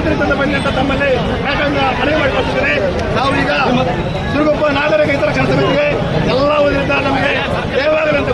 ಆಡಳಿತದಿಂದ ಬಂದಂತ ತಮ್ಮಲ್ಲಿ ಮನವಿ ಮಾಡಿಕೊಳ್ತಿದ್ದಾರೆ. ನಾವು ಈಗ ಸಿರುಗುಪ್ಪ ನಾಗರಿಕ ಇತರ ಕೆಲಸ ಸಮಿತಿಗೆ ಎಲ್ಲ ಓದಿನಿಂದ ನಮಗೆ ದೇವಾಲಯಂತ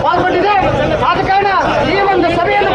ಪಾಲ್ಗೊಂಡಿದೆ. ಆದ ಕಾರಣ ಈ ಒಂದು ಸಭೆಯನ್ನು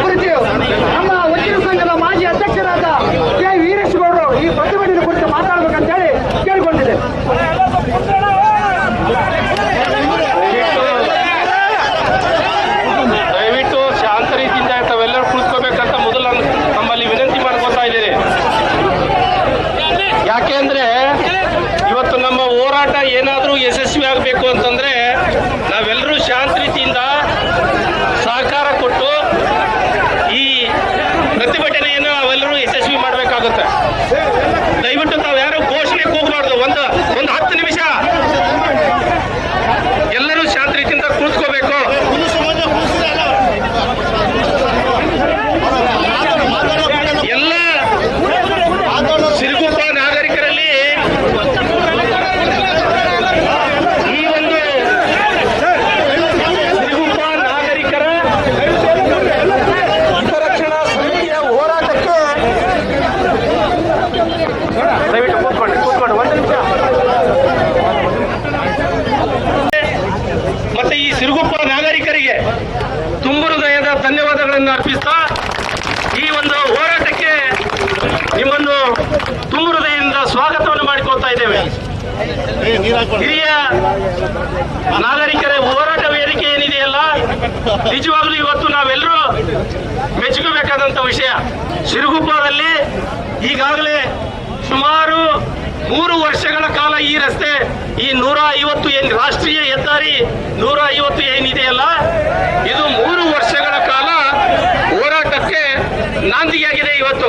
ತುಂಬ ಹೃದಯದಿಂದ ಸ್ವಾಗತವನ್ನು ಮಾಡಿಕೊಳ್ತಾ ಇದ್ದೇವೆ. ಹಿರಿಯ ನಾಗರಿಕರ ಹೋರಾಟ ವೇದಿಕೆ ಏನಿದೆಯಲ್ಲ, ನಿಜವಾಗ್ಲೂ ಇವತ್ತು ನಾವೆಲ್ಲರೂ ಮೆಚ್ಚುಕೋಬೇಕಾದಂತ ವಿಷಯ. ಸಿರುಗುಪ್ಪದಲ್ಲಿ ಈಗಾಗಲೇ ಸುಮಾರು 3 ವರ್ಷಗಳ ಕಾಲ ಈ ರಸ್ತೆ, ಈ 150 ಏನು ರಾಷ್ಟ್ರೀಯ ಹೆದ್ದಾರಿ 150 ಏನಿದೆಯಲ್ಲ, ಇದು 3 ವರ್ಷಗಳ ಕಾಲ ಹೋರಾಟಕ್ಕೆ ನಾಂದಿಯಾಗಿದೆ ಇವತ್ತು.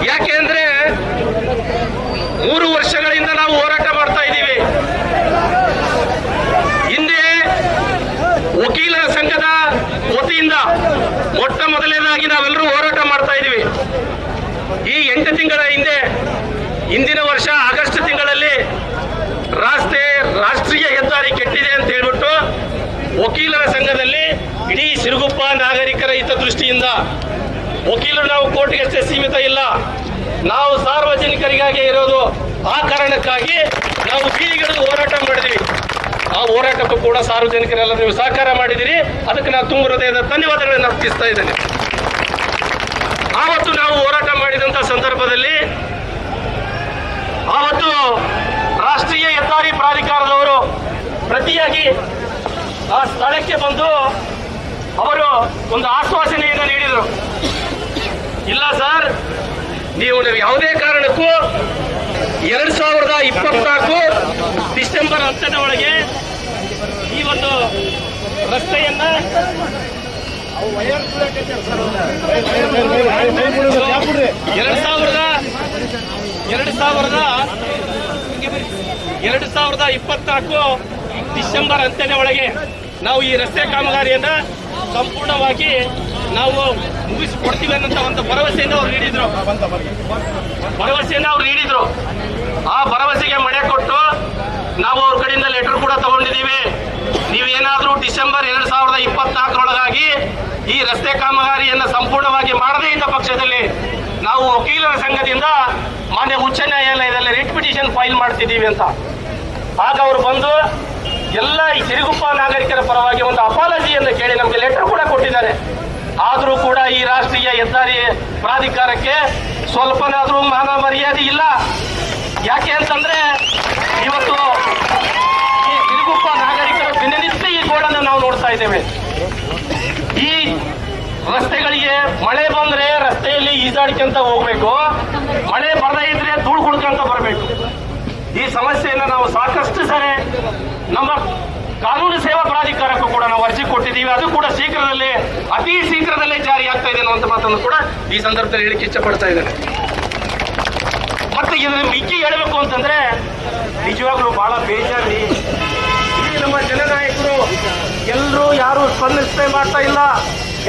ಯಾಕೆ ಅಂದ್ರೆ 3 ವರ್ಷಗಳಿಂದ ನಾವು ಹೋರಾಟ ಮಾಡ್ತಾ ಇದ್ದೀವಿ. ಹಿಂದೆ ವಕೀಲರ ಸಂಘದ ವತಿಯಿಂದ ಮೊಟ್ಟ ಮೊದಲನೇದಾಗಿ ನಾವೆಲ್ಲರೂ ಹೋರಾಟ ಮಾಡ್ತಾ ಇದ್ದೀವಿ. ಈ 8 ತಿಂಗಳ ಹಿಂದೆ, ಹಿಂದಿನ ವರ್ಷ ಆಗಸ್ಟ್ ತಿಂಗಳಲ್ಲಿ ರಾಷ್ಟ್ರೀಯ ಹೆದ್ದಾರಿ ಕೆಟ್ಟಿದೆ ಅಂತ ಹೇಳ್ಬಿಟ್ಟು ವಕೀಲರ ಸಂಘದಲ್ಲಿ ಇಡೀ ಸಿರುಗುಪ್ಪ ನಾಗರಿಕರ ಹಿತದೃಷ್ಟಿಯಿಂದ, ವಕೀಲರು ನಾವು ಕೋರ್ಟ್ಗೆ ಅಷ್ಟೇ ಸೀಮಿತ ಇಲ್ಲ, ನಾವು ಸಾರ್ವಜನಿಕರಿಗಾಗಿ ಇರೋದು, ಆ ಕಾರಣಕ್ಕಾಗಿ ನಾವು ಬೀದಿಗಿಳಿದು ಹೋರಾಟ ಮಾಡಿದ್ವಿ. ಆ ಹೋರಾಟಕ್ಕೂ ಕೂಡ ಸಾರ್ವಜನಿಕರೆಲ್ಲ ನೀವು ಸಹಕಾರ ಮಾಡಿದಿರಿ, ಅದಕ್ಕೆ ನಾನು ತುಂಬ ಹೃದಯದ ಧನ್ಯವಾದಗಳನ್ನು ಅರ್ಪಿಸ್ತಾ ಇದ್ದೇನೆ. ಆವತ್ತು ನಾವು ಹೋರಾಟ ಮಾಡಿದಂತ ಸಂದರ್ಭದಲ್ಲಿ ಆವತ್ತು ರಾಷ್ಟ್ರೀಯ ಹೆದ್ದಾರಿ ಪ್ರಾಧಿಕಾರದವರು ಪ್ರತಿಯಾಗಿ ಆ ಸ್ಥಳಕ್ಕೆ ಬಂದು ಅವರು ಒಂದು ಆಶ್ವಾಸನೆಯನ್ನು ನೀಡಿದರು. ಇಲ್ಲ ಸರ್, ನೀವು ಯಾವುದೇ ಕಾರಣಕ್ಕೂ 2024 ಡಿಸೆಂಬರ್ ಅಂತ್ಯದ ಒಳಗೆ ಈ ಒಂದು ರಸ್ತೆಯನ್ನ 2024 ಡಿಸೆಂಬರ್ ಅಂತ್ಯದ ಒಳಗೆ ನಾವು ಈ ರಸ್ತೆ ಕಾಮಗಾರಿಯನ್ನ ಸಂಪೂರ್ಣವಾಗಿ ನಾವು ಮುಗಿಸಿಕೊಡ್ತೀವಿ ಅನ್ನೋ ಒಂದು ಭರವಸೆಯನ್ನು ಅವ್ರು ನೀಡಿದ್ರು. ಆ ಭರವಸೆಗೆ ಮಣೆ ಕೊಟ್ಟು ನಾವು ಅವ್ರ ಕಡೆಯಿಂದ ಲೆಟರ್ ಕೂಡ ತಗೊಂಡಿದ್ದೀವಿ. ನೀವೇನಾದ್ರೂ ಡಿಸೆಂಬರ್ 2024 ಈ ರಸ್ತೆ ಕಾಮಗಾರಿಯನ್ನು ಸಂಪೂರ್ಣವಾಗಿ ಮಾಡದೇ ಇದ್ದ ಪಕ್ಷದಲ್ಲಿ ನಾವು ವಕೀಲರ ಸಂಘದಿಂದ ಮಾನ್ಯ ಉಚ್ಚ ನ್ಯಾಯಾಲಯದಲ್ಲಿ ರಿಟ್ ಪಿಟಿಷನ್ ಫೈಲ್ ಮಾಡ್ತಿದ್ದೀವಿ ಅಂತ. ಆಗ ಅವರು ಬಂದು ಎಲ್ಲ ಈ ಸಿರುಗುಪ್ಪ ನಾಗರಿಕರ ಪರವಾಗಿ ಒಂದು ಅಪಾಲಜಿಯನ್ನು ಕೇಳಿ ನಮಗೆ ಲೆಟರ್ ಕೂಡ ಕೊಟ್ಟಿದ್ದಾರೆ. ಆದರೂ ಕೂಡ ಈ ರಾಷ್ಟ್ರೀಯ ಹೆದ್ದಾರಿ ಪ್ರಾಧಿಕಾರಕ್ಕೆ ಸ್ವಲ್ಪನಾದ್ರೂ ಮಾನ ಮರ್ಯಾದೆ ಇಲ್ಲ. ಯಾಕೆ ಅಂತಂದ್ರೆ ಇವತ್ತು ಈ ಸಿರುಗುಪ್ಪ ನಾಗರಿಕರ ದಿನನಿತ್ಯ ಈ ಗೋಡನ್ನು ನಾವು ನೋಡ್ತಾ ಇದ್ದೇವೆ. ಈ ರಸ್ತೆಗಳಿಗೆ ಮಳೆ ಬಂದ್ರೆ ರಸ್ತೆಯಲ್ಲಿ ಈಜಾಡ್ಕೊಂತ ಹೋಗ್ಬೇಕು, ಮಳೆ ಬರದೇ ಇದ್ರೆ ಧೂಳು ಕುಡ್ಕೊಂತ ಬರಬೇಕು. ಈ ಸಮಸ್ಯೆಯನ್ನು ನಾವು ಸಾಕಷ್ಟು ಸರಿ ನಮ್ಮ ಕಾನೂನು ಸೇವಾ ಪ್ರಾಧಿಕಾರಕ್ಕೂ ಕೂಡ ನಾವು ಅರ್ಜಿ ಕೊಟ್ಟಿದ್ದೀವಿ. ಅದು ಕೂಡ ಶೀಘ್ರದಲ್ಲೇ, ಅತಿ ಶೀಘ್ರದಲ್ಲೇ ಜಾರಿ ಆಗ್ತಾ ಇದೆ ಅನ್ನುವಂಥ ಮಾತನ್ನು ಕೂಡ ಈ ಸಂದರ್ಭದಲ್ಲಿ ಹೇಳಿಕ್ಕೆ ಇಷ್ಟಪಡ್ತಾ ಇದ್ದೇನೆ. ಮತ್ತೆ ಇದನ್ನ ಮಿಕ್ಕಿ ಹೇಳಬೇಕು ಅಂತಂದ್ರೆ ನಿಜವಾಗ್ಲೂ ಬಹಳ ಬೇಜಾರಿ. ಇಲ್ಲಿ ನಮ್ಮ ಜನನಾಯಕರು ಎಲ್ಲರೂ ಯಾರು ಸ್ಪಂದಿಸೇ ಮಾಡ್ತಾ ಇಲ್ಲ.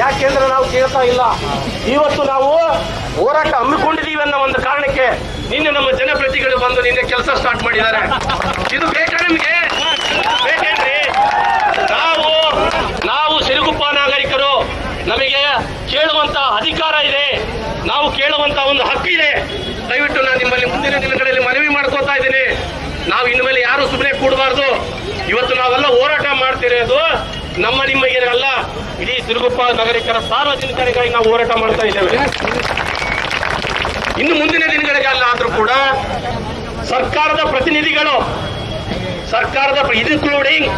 ಯಾಕೆಂದ್ರೆ ನಾವು ಕೇಳ್ತಾ ಇಲ್ಲ. ಇವತ್ತು ನಾವು ಹೋರಾಟ ಹಮ್ಮಿಕೊಂಡಿದ್ದೀವಿ ಅನ್ನೋ ಒಂದು ಕಾರಣಕ್ಕೆ ನಿನ್ನೆ ನಮ್ಮ ಜನಪ್ರತಿನಿಧಿಗಳು ಬಂದು ನಿನ್ನೆ ಕೆಲಸ ಸ್ಟಾರ್ಟ್ ಮಾಡಿದ್ದಾರೆ. ಇದು ಬೇಕಾ ನಿಮಗೆ? ಬೇಕೇನ್ರಿ? ನಾವು ಸಿರುಗುಪ್ಪ ನಾಗರಿಕರು, ನಮಗೆ ಕೇಳುವಂತ ಅಧಿಕಾರ ಇದೆ, ನಾವು ಕೇಳುವಂತ ಒಂದು ಹಕ್ಕಿದೆ. ದಯವಿಟ್ಟು ನಾನು ನಿಮ್ಮಲ್ಲಿ ಮುಂದಿನ ದಿನಗಳಲ್ಲಿ ಮನವಿ ಮಾಡ್ಕೋತಾ ಇದ್ದೀನಿ. ನಾವು ಇನ್ಮೇಲೆ ಯಾರು ಸುಮ್ಮನೆ ಕೂಡಬಾರ್ದು. ಇವತ್ತು ನಾವೆಲ್ಲ ಹೋರಾಟ ಮಾಡ್ತಿರೋದು ನಮ್ಮ ನಿಮಗೆ ಅಲ್ಲ, ಇಡೀ ಸಿರುಗುಪ್ಪ ನಾಗರಿಕರ ಸಾರ್ವಜನಿಕರಿಗಾಗಿ ನಾವು ಹೋರಾಟ ಮಾಡ್ತಾ ಇದ್ದೇವೆ. ಇನ್ನು ಮುಂದಿನ ದಿನಗಳಿಗೆಲ್ಲ ಆದ್ರೂ ಕೂಡ ಸರ್ಕಾರದ ಪ್ರತಿನಿಧಿಗಳು, ಇನ್ಕ್ಲೂಡಿಂಗ್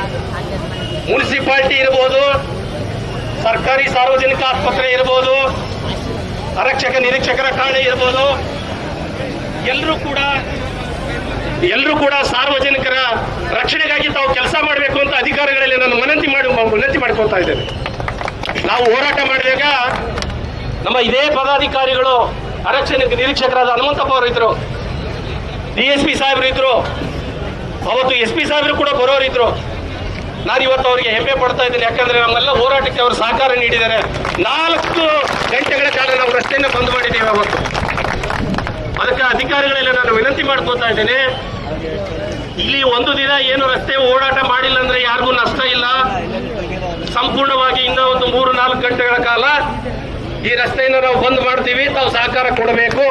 ಮುನ್ಸಿಪಾಲಿಟಿ ಇರ್ಬೋದು, ಸರ್ಕಾರಿ ಸಾರ್ವಜನಿಕ ಆಸ್ಪತ್ರೆ ಇರ್ಬೋದು, ಆರಕ್ಷಕ ನಿರೀಕ್ಷಕರ ಠಾಣೆ ಇರ್ಬೋದು, ಎಲ್ಲರೂ ಕೂಡ ಸಾರ್ವಜನಿಕರ ರಕ್ಷಣೆಗಾಗಿ ತಾವು ಕೆಲಸ ಮಾಡಬೇಕು ಅಂತ ಅಧಿಕಾರಿಗಳಲ್ಲಿ ನಾನು ವಿನಂತಿ ಮಾಡ್ಕೊಳ್ತಾ ಇದ್ದೇನೆ. ನಾವು ಹೋರಾಟ ಮಾಡಿದಾಗ ನಮ್ಮ ಇದೇ ಪದಾಧಿಕಾರಿಗಳು, ಆರಕ್ಷಕ ನಿರೀಕ್ಷಕರಾದ ಹನುಮಂತಪ್ಪ ಅವರು ಇದ್ರು, DSP ಸಾಹೇಬರು ಇದ್ರು, ಅವತ್ತು SP ಸಾಹೇಬರು ಕೂಡ ಬರೋರಿದ್ರು. ನಾನು ಇವತ್ತು ಅವರಿಗೆ ಹೆಮ್ಮೆ ಪಡ್ತಾ ಇದ್ದೀನಿ. ಯಾಕಂದ್ರೆ ನಮ್ಮೆಲ್ಲ ಹೋರಾಟಕ್ಕೆ ಅವರು ಸಹಕಾರ ನೀಡಿದ್ದಾರೆ. 4 ಗಂಟೆಗಳ ಕಾಲ ನಾವು ರಸ್ತೆಯನ್ನು ಬಂದ್ ಮಾಡಿದ್ದೇವೆ ಅವತ್ತು. ಅದಕ್ಕೆ ಅಧಿಕಾರಿಗಳೆಲ್ಲ ನಾನು ವಿನಂತಿ ಮಾಡ್ಕೋತಾ ಇದ್ದೇನೆ, ಇಲ್ಲಿ ಒಂದು ದಿನ ಏನು ರಸ್ತೆ ಓಡಾಟ ಮಾಡಿಲ್ಲ ಅಂದ್ರೆ ಯಾರಿಗೂ ನಷ್ಟ ಇಲ್ಲ. ಸಂಪೂರ್ಣವಾಗಿ ಇನ್ನ ಒಂದು 3-4 ಗಂಟೆಗಳ ಕಾಲ ಈ ರಸ್ತೆಯನ್ನು ನಾವು ಬಂದ್ ಮಾಡ್ತೀವಿ. ತಾವು ಸಹಕಾರ ಕೊಡಬೇಕು.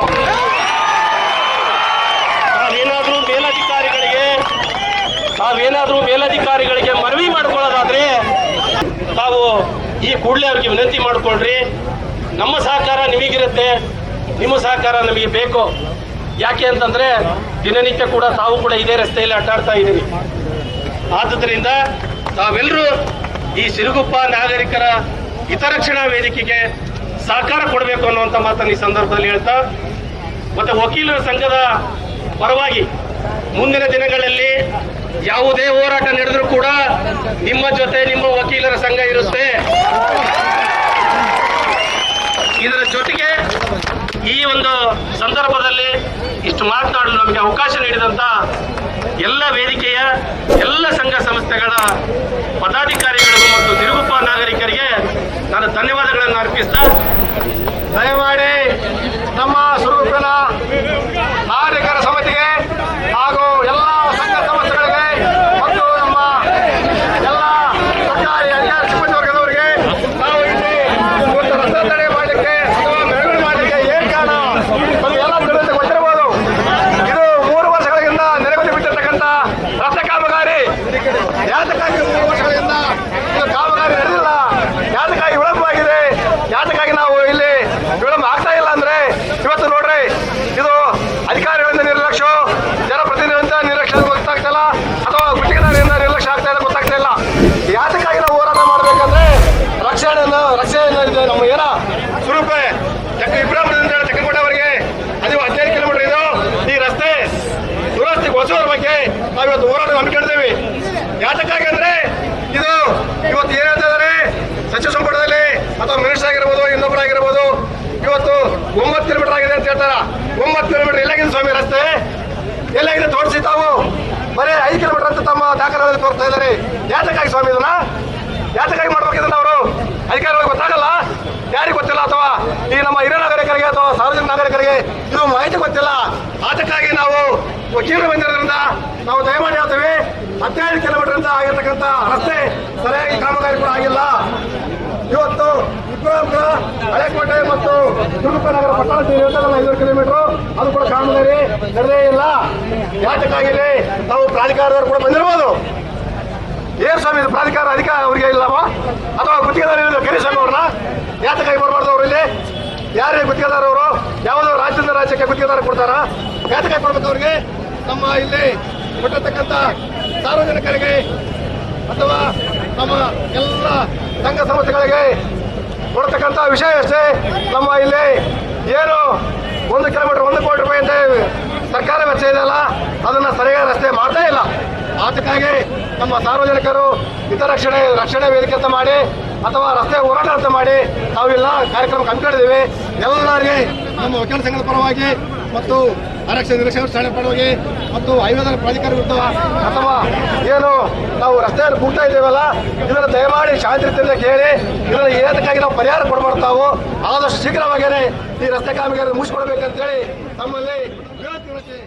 ತಾವೇನಾದ್ರೂ ಮೇಲಧಿಕಾರಿಗಳಿಗೆ ಮನವಿ ಮಾಡ್ಕೊಳ್ಳೋದಾದ್ರೆ ತಾವು ಈ ಕೂಡಲೇ ಅವ್ರಿಗೆ ವಿನಂತಿ ಮಾಡ್ಕೊಳ್ರಿ. ನಮ್ಮ ಸಹಕಾರ ನಿಮಗಿರುತ್ತೆ. ನಿಮ್ಮ ಸಹಕಾರ ನಮಗೆ ಬೇಕು. ಯಾಕೆ ಅಂತಂದ್ರೆ ದಿನನಿತ್ಯ ಕೂಡ ತಾವು ಕೂಡ ಇದೇ ರಸ್ತೆಯಲ್ಲಿ ಅಡ್ಡಾಡ್ತಾ ಇದ್ದೀವಿ. ಆದುದರಿಂದ ತಾವೆಲ್ಲರೂ ಈ ಸಿರುಗುಪ್ಪ ನಾಗರಿಕರ ಹಿತರಕ್ಷಣಾ ವೇದಿಕೆಗೆ ಸಹಕಾರ ಕೊಡಬೇಕು ಅನ್ನುವಂಥ ಮಾತನ್ನು ಈ ಸಂದರ್ಭದಲ್ಲಿ ಹೇಳ್ತಾ, ಮತ್ತೆ ವಕೀಲರ ಸಂಘದ ಪರವಾಗಿ ಮುಂದಿನ ದಿನಗಳಲ್ಲಿ ಯಾವುದೇ ಹೋರಾಟ ನಡೆದರೂ ಕೂಡ ನಿಮ್ಮ ಜೊತೆ ನಿಮ್ಮ ವಕೀಲರ ಸಂಘ ಇರುತ್ತೆ. ಇದರ ಜೊತೆಗೆ ಈ ಒಂದು ಸಂದರ್ಭದಲ್ಲಿ ಇಷ್ಟು ಮಾತನಾಡಲು ನಮಗೆ ಅವಕಾಶ ನೀಡಿದಂಥ ಎಲ್ಲ ವೇದಿಕೆಯ ಎಲ್ಲ ಸಂಘ ಸಂಸ್ಥೆಗಳ ಪದಾಧಿಕಾರಿಗಳಿಗೂ ಮತ್ತು ಸಿರುಗುಪ್ಪ ನಾಗರಿಕರಿಗೆ ನಾನು ಧನ್ಯವಾದಗಳನ್ನು ಅರ್ಪಿಸ್ತಾ, ದಯಮಾಡಿ ನಮ್ಮ ಸಿರುಗುಪ್ಪನ ನಾಗರಿಕರ ಸಮಿತಿಗೆ ಹಾಗೂ ಎಲ್ಲ ಸಂಘ ಸಂಸ್ಥೆಗಳಿಗೆ ಮತ್ತು ನಮ್ಮ ಎಲ್ಲ ಸರ್ಕಾರಿ ಅಧಿಕಾರಿ ಸಿಬ್ಬಂದಿ ವರ್ಗದವರಿಗೆ ನಾವು ಇಲ್ಲಿ ಇವತ್ತು ರಸ್ತೆ ತಡೆ ಮಾಡಲಿಕ್ಕೆ ಅಥವಾ ಮೆರವಣಿಗೆ ಮಾಡಲಿಕ್ಕೆ ಏನು ಕಾರಣ ಎಲ್ಲ ತಿಳಿದು ಗೊತ್ತಿರಬಹುದು. ಇದು 3 ವರ್ಷಗಳಿಂದ ನೆಲೆಗೊಂಡು ಬಿಟ್ಟಿರ್ತಕ್ಕಂಥ ರಸ್ತೆ ಕಾಮಗಾರಿ. ಯಾತಕ್ಕಾಗಿ 3 ವರ್ಷಗಳಿಂದ ಇದು ಕಾಮಗಾರಿ ನಡೆದಿಲ್ಲ, ಯಾತಕ್ಕಾಗಿ ವಿಳಂಬವಾಗಿದೆ, ಯಾತಕ್ಕಾಗಿ ನಾವು ಇಲ್ಲಿ ವಿಳಂಬ ಆಗ್ತಾ ಇಲ್ಲ ಅಂದ್ರೆ ಇವತ್ತು ನೋಡ್ರಿ, ಇದು ಅಧಿಕಾರಿಗಳಿಂದ ನಿರ್ಲಕ್ಷ್ಯ, ಜನಪ್ರತಿನಿಧಿಗಳಿಂದ ನಿರ್ಲಕ್ಷ್ಯ ಗೊತ್ತಾಗ್ತಾ ಇಲ್ಲ, ಅಥವಾ ಗುತ್ತಿಗೆದಾರರಿಂದ ನಿರ್ಲಕ್ಷ್ಯ ಆಗ್ತಾ ಇಲ್ಲ ಗೊತ್ತಾಗ್ತಾ ಇಲ್ಲ. ಯಾತಕ್ಕಾಗಿ ನಾವು ಹೋರಾಟ ಮಾಡಬೇಕಂದ್ರೆ ರಕ್ಷಣೆಯಿಂದ ನಮ್ಮ ಏನ ಸ್ವರೂಪ ಇಬ್ರಾಹಿಂದಿಂದ ಚಕ್ಕಕೋಟೆವರೆಗೆ ಅದು 15 ಕಿಲೋಮೀಟರ್ ಇದು ಈ ರಸ್ತೆ ದುರಸ್ತಿಗೊಳಿಸೋದ್ರ ಬಗ್ಗೆ ನಾವು ಇವತ್ತು ಹೋರಾಟ ಹಮ್ಮಿಕೊಂಡಿದ್ದೇವೆ. ಯಾತಕ್ಕಾಗಿ ಅಂದ್ರೆ ಇದು ಇವತ್ತು ಏನ್ ಹೇಳ್ತಾ ಇದ್ದಾರೆ ಸಚಿವ ಸಂಪುಟದಲ್ಲಿ ಅಥವಾ ಮಿನಿಸ್ಟರ್ ಆಗಿರ್ಬೋದು, ಇನ್ನೊಬ್ಬರಾಗಿರ್ಬೋದು, ಇವತ್ತು 9 ಕಿಲೋಮೀಟರ್ ಆಗಿದೆ ಅಂತ ಹೇಳ್ತಾರ. 9 ಕಿಲೋಮೀಟರ್ ಎಲ್ಲಾಗಿದೆ ಸ್ವಾಮಿ ರಸ್ತೆ? ಎಲ್ಲಾಗಿದೆ ತೋರಿಸಿ ತಾವು. ಬರೀ 5 ಕಿಲೋಮೀಟರ್ ಅಂತ ತಮ್ಮ ದಾಖಲೆಗಳಲ್ಲಿ ತೋರಿಸ್ತಾ ಇದ್ದಾರೆ. ಯಾತಕ್ಕಾಗಿ ಸ್ವಾಮಿ ಇದನ್ನ ಯಾತಕ್ಕಾಗಿ ಮಾಡ್ಬೇಕಿದ್ರೆ ಅವರು ಅಧಿಕಾರಿಗಳಿಗೆ ಗೊತ್ತಾಗಲ್ಲ, ಯಾರಿಗೆ ಗೊತ್ತಿಲ್ಲ, ಅಥವಾ ಈ ನಮ್ಮ ಹಿರಿಯ ನಾಗರಿಕರಿಗೆ ಅಥವಾ ಸಾರ್ವಜನಿಕ ನಾಗರಿಕರಿಗೆ ಇದು ಮಾಹಿತಿ ಗೊತ್ತಿಲ್ಲ. ಅದಕ್ಕಾಗಿ ನಾವು ವಕೀಲರು ಬಂದಿರೋದ್ರಿಂದ ನಾವು ದಯಮಾಡಿ ಹೇಳ್ತೇವೆ, 15 ಕಿಲೋಮೀಟರ್ ಇಂದ ಆಗಿರ್ತಕ್ಕಂಥ ರಸ್ತೆ ಸರಿಯಾಗಿ ಕಾಮಗಾರಿ ಕೂಡ ಆಗಿಲ್ಲ. ಇವತ್ತು ಇಬ್ರಾಹಿಂಪುರ, ಹಳೆಕೋಟೆ ಮತ್ತು ಸಿರುಗುಪ್ಪ ನಗರ ಪಟ್ಟಣ ಸೇರಿರ್ತಕ್ಕಂಥ 5 ಕಿಲೋಮೀಟರ್ ಅದು ಕೂಡ ಕಾಮಗಾರಿ ನಡೆದೇ ಇಲ್ಲ. ಯಾತಕ್ಕಾಗಿ ನಾವು ಪ್ರಾಧಿಕಾರದವರು ಕೂಡ ಬಂದಿರ್ಬೋದು. ಏನ್ ಸ್ವಾಮಿ ಇದು ಪ್ರಾಧಿಕಾರ ಅಧಿಕಾರ ಅವರಿಗೆ ಇಲ್ಲವ, ಅಥವಾ ಗುತ್ತಿಗೆದಾರ ಕರೀಸ್ವಾಮಿ ಅವ್ರನ್ನ ಯಾತಕ್ಕಾಗಿ ಬರಬಾರ್ದು? ಅವರು ಇಲ್ಲಿ ಯಾರೇ ಗುತ್ತಿಗೆದಾರವರು? ಯಾವುದೋ ರಾಜ್ಯದಿಂದ ರಾಜ್ಯಕ್ಕೆ ಗುತ್ತಿಗೆದಾರ ಕೊಡ್ತಾರ? ಯಾತಕ್ಕಾಗಿ ಕೊಡ್ಬೇಕು ಅವ್ರಿಗೆ? ನಮ್ಮ ಇಲ್ಲಿ ಕೊಟ್ಟಿರ್ತಕ್ಕಂಥ ಸಾರ್ವಜನಿಕರಿಗೆ ಅಥವಾ ನಮ್ಮ ಎಲ್ಲ ಸಂಘ ಸಂಸ್ಥೆಗಳಿಗೆ ಕೊಡ್ತಕ್ಕಂಥ ವಿಷಯ ಅಷ್ಟೇ. ನಮ್ಮ ಇಲ್ಲಿ ಏನು 1 ಕಿಲೋಮೀಟರ್ 1 ಕೋಟಿ ರೂಪಾಯಿ ಅಂತ ಸರ್ಕಾರ ವೆಚ್ಚ ಇದೆಯಲ್ಲ, ಅದನ್ನ ಸರಿಯಾಗಿ ರಸ್ತೆ ಮಾಡ್ತಾ ಇಲ್ಲ. ಅದಕ್ಕಾಗಿ ನಮ್ಮ ಸಾರ್ವಜನಿಕರು ರಕ್ಷಣೆ ವೇದಿಕೆ ಅಂತ ಮಾಡಿ ಅಥವಾ ರಸ್ತೆ ಹೋರಾಟ ಅಂತ ಮಾಡಿ ನಾವೆಲ್ಲ ಕಾರ್ಯಕ್ರಮ ಹಮ್ಮಿಕೊಂಡಿದ್ದೀವಿ. ಎಲ್ಲರಿಗೆ ನಮ್ಮ ವಕೀಲ ಸಂಘದ ಪರವಾಗಿ ಮತ್ತು ಆರಕ್ಷಕ ನಿರೀಕ್ಷಕರ ಠಾಣೆ ಪರವಾಗಿ ಮತ್ತು ಹೈವೇದ ಪ್ರಾಧಿಕಾರ ವಿರುದ್ಧ ಅಥವಾ ಏನು ನಾವು ರಸ್ತೆಯನ್ನು ಕೂಗ್ತಾ ಇದ್ದೇವಲ್ಲ, ಇದನ್ನು ದಯಮಾಡಿ ಶಾಂತಿ ರೀತಿಯಿಂದ ಕೇಳಿ ಇದನ್ನು ಏನಕ್ಕಾಗಿ ನಾವು ಪರಿಹಾರ ಕೊಡಬಾರ್ತಾವು ಆದಷ್ಟು ಶೀಘ್ರವಾಗಿಯೇ ಈ ರಸ್ತೆ ಕಾಮಗಾರಿ ಮುಗಿಸ್ಕೊಡ್ಬೇಕಂತೇಳಿ ತಮ್ಮಲ್ಲಿ ವಿನಂತಿ.